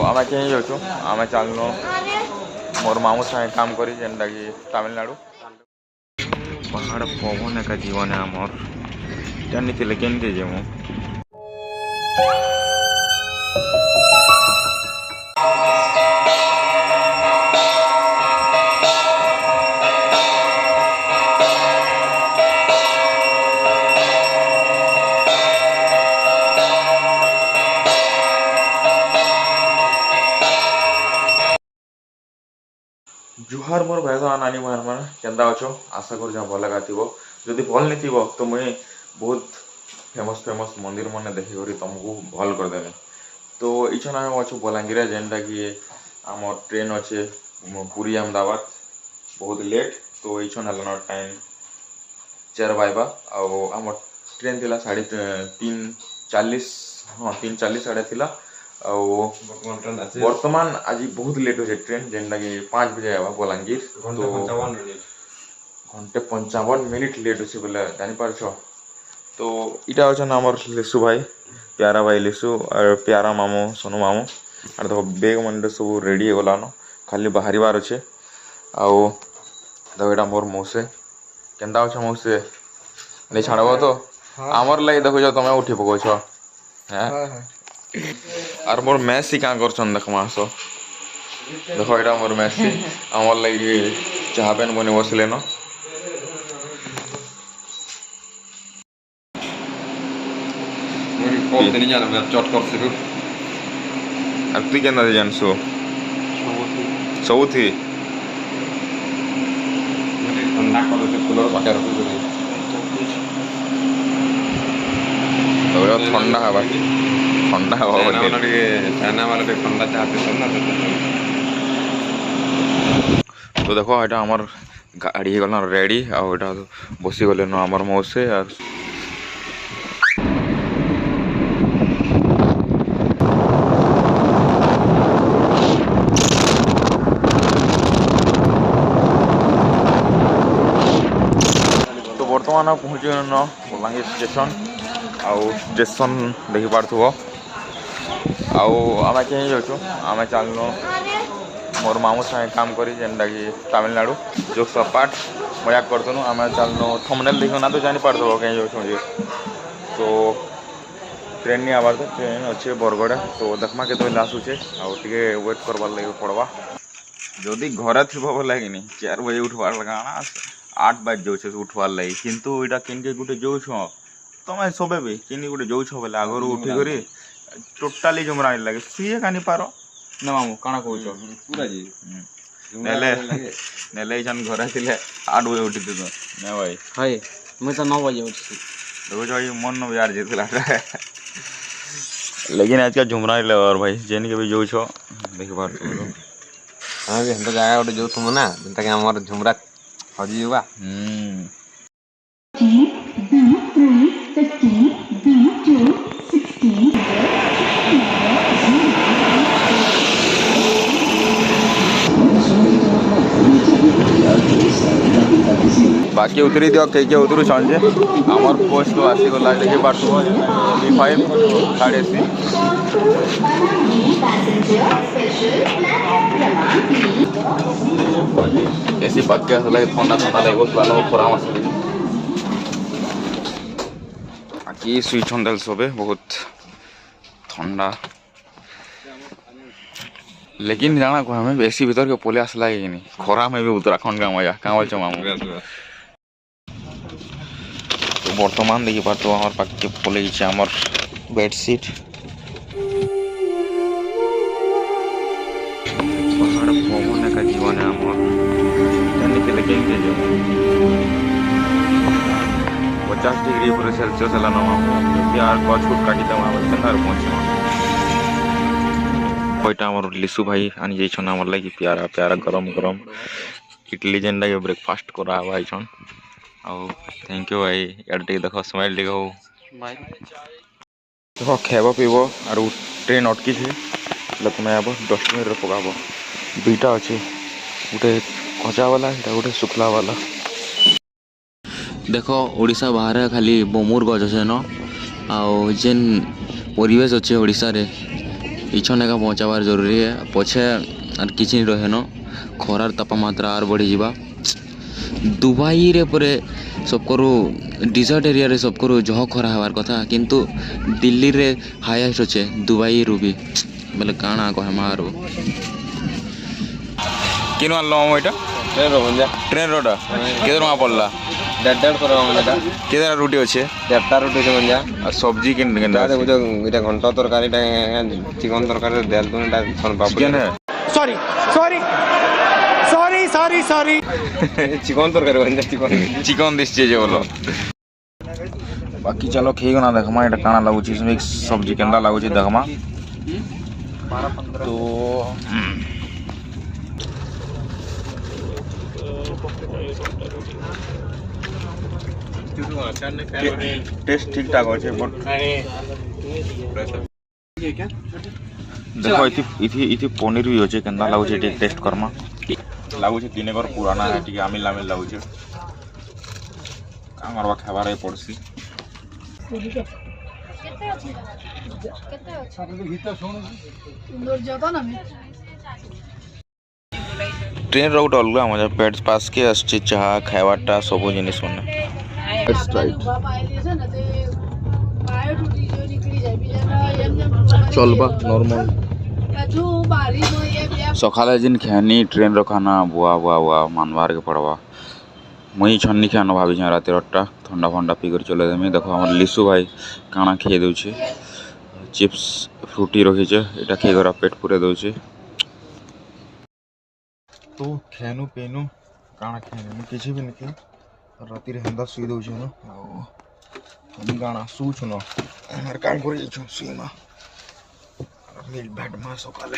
आमे कहीं जाऊँ आमे चलनु मोर मामू सागे काम करी जेनटा कि तमिलनाडु पहाड़ पवन एका जीवन आमर जानी केमती जीवु जुहार मोर भाई नानी भाई मैंने केन्दा अच्छो आशा कर भल लगा जदि भल नहीं थी तो मुई बहुत फेमस फेमस मंदिर मैंने देखिक तुमको भल करदेवी तो इछन आम अच्छे बलांगीर जेनटा कि आम ट्रेन अच्छे पुरी अहमदाबाद बहुत लेट तो इछन है टाइम 4 बाइबा आम ट्रेन थी 3:40 हाँ 3:40 साढ़े थी वर्तमान आज बहुत लेट हो ट्रेन जेनटा कि 5 बजे आवा बलांगीर तो घंटे 55 लेट अच्छे बोले जानीपार तो इटा अच्छा आमर लिसु भाई प्यारा भाई लिसु और प्यारा मामू सोनू मामू और देखो बेग मन सब रेडी हो गलान खाली बाहर अच्छे आउ देखो यहाँ मोर मौसे केन्ता अच्छा मौसे नहीं छाड़ब तो आमर लगे देखो तुम उठी पकाच और मोर मैसी क्या कर देख आस देख यहाँ मोर मैसी आमर लगे चाह पेन बनी बसले न चट कर तु के जानसु सब थी ठंडा हवा ठंडा ठंडा चाहते तो देखो यहाँ आमर गाड़ी गला रेडी आटा बसी गले न आमर मौसे तो बर्तमान पहुँच न बलांगीर स्टेशन आउ स्टेशन देखी पार्थुव आमे कहीं जाऊँ आमे चलनु मोर मामू सागे काम करी जेनटा कि तमिलनाडु जो सपाट मजाक करतनु आमे चलनु थंबनेल देखो ना तो जानी पार्थुव कहीं जाऊँ जे तो ट्रेन नहीं आवार ट्रेन अच्छे बरगड़ा तो देखमा के आसूचे आगे वेट करवार लगे पड़वा जदि घरे थी बोले कि 4 बजे उठवार लगा 8 बज जाऊे उठवार लगे किंतु इटा किनके गुटे जाऊँ तुम सबे भी किन गोटे जाऊछ बोले आगर उठिक टोटाली जुमरा लगे सीए कानी पार ना मामू काना कौच पूरा जी नेले घरे थे 8 बजे उठी थी ना भाई हाय मैं तो 9 बजे उठी देखो भाई मन यार जीतला लेकिन आज का झुमरा और भाई जेन के भी जाऊछ देख पार हाँ भी हम तो जगह गोटे जाऊँ ना जेनता कि आम झुमरा हजि जावा बाकी उतरी दियो के उतरू छे आमर पोस्ट तो आसी गला देखि पार्थुव B5 थर्ड एसी एसी पक्के असले ठंडा ठंडा लगे बसला परामर्श बाकी स्विच हंडल सबे बहुत ठंडा लेकिन जाना को हमें एसी भीतर के पोले आसला कि नहीं खरा में भी उत्तराखंड का मजा क्या बोल मामू तो बर्तमान देखी पार तो हमारे पाखे पोले आमर बेडसीट पहाड़ पवन एका जीवन आमर जानी केमती जीव 50 डिग्री पूरे सेल्सियस है यार गच गुट काटी पहुँचे कोईटा आमर लिसु भाई आनी जाइछन आमर लगी प्यारा प्यारा गरम गरम इडली जेनटा के ब्रेकफास्ट करा भाईछन आउ थैंक यू भाई यार देखो स्माइल देखो देखो खेब पीब और ट्रेन अटकी थी तुम्हें आब डस्टबिन पकाब दुईटा अच्छे गोटे कचा वाला गोटे सुखला वाला देख ओडिशा बाहर खाली बमुर गज अच्छे न आउ जेन परिवेश अच्छे ओडिशा रे इछन एका पहुँचाबार जरूरी है पछे आर किछि नहीं रहे न खरार तापमात्रा आर बढ़ी जीवा दुबई रे परे सबकरो डिजर्ट एरिया रे सबकरो जह खरा हबार कथा किंतु दिल्ली रे हाईएस्ट अच्छे दुबई रु भी बोले काଣା कहमा आरो किन आनल एटा ट्रेन रोटा केते टका पड़ला 1.5 कर मजा केते रुटी अच्छे 1.5 रोटी से मजा आ सब्जी किन केनटा देखो जो इटा घंटा तरकारी चिकन तरकारी देल तो इटा सन पापड़ी चिकन है sorry sorry sorry sorry sorry chicken तरकारी बन चिकन चिकन दिसचे जे बोलो बाकी चलो खेगना देखमा एटा काना लागुची मिक्स सब्जी केनटा लागुची देखमा तो टेस्ट ठीक ठाक अच्छे बट देखो इथि इथि पनीर भी अच्छे केनता लागुचे टेस्ट करमा लागुचे दिनेकर पुराना है टिके आमिल आमिल लागुचे का करबा खाबार पड़सी ट्रेन रोड अलग मजा पेट पास के आछे चाह खाइबाटा सब जिनिस मने चलबा नॉर्मल सकाले जिन खानी ट्रेन रो खाना बुआ बुआ बुआ मानवार के पड़वा मुई छन्नी खाना भाभी रात रट्टा ठंडा फंडा पी कर चले देमी देखो हमर लिसु भाई काना खेई दउछे चिप्स फ्रूटी रखीचे एटा खेई कर पेट पूरे दउछे तो खेनु पेनु काना खेनु किछि भी नहीं राति रे हंदा सुई दउछे न हम गाना सूच न हमार काम कर छु सुईमा मिल बेड मा सकाले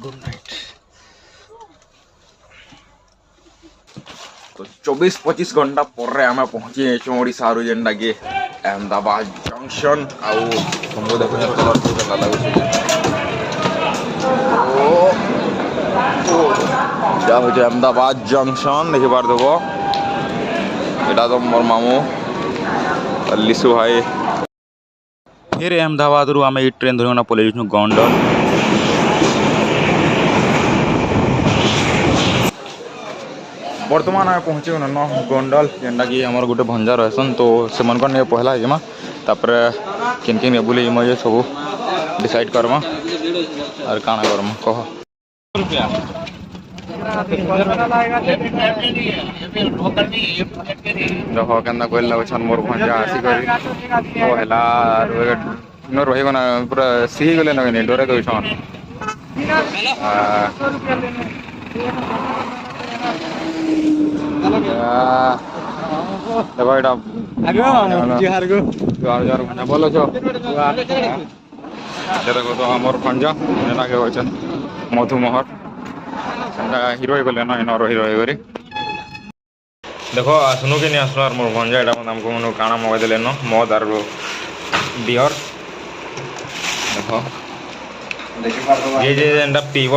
गुड नाइट तो 24-25 घंटा पर आम पहुँची ओडिशा रू जेनटा कि अहमदाबाद जंक्शन आउ तुमको देखो कलर केला लागुचे जा हो अहमदाबाद जंक्शन देखि पार देबो एटा तो मोर मामू लिसु भाई फिर अहमदाबाद रू आम ट्रेन धरना पलि गोंडल बर्तमान आम पहुँचे न गोंडल जेनटा कि आमर गोटे भंजा रहसन तो से मन कर पहला जिमा तापर किन किन बुले ये सब डिसाइड करमा और काना करमा कह देख के कहला मोर भंजा आसिक रहीगना पूरा सिही गले न डरे दौन भल देखो तो आमर भंजा मधुमहर हिरो गले न इन रही रही देखो आसनु कि नहीं आसनु और मोर भंजा एटा आमको मन काना मगाई देले न मद आर बियर देखो ये जे पीब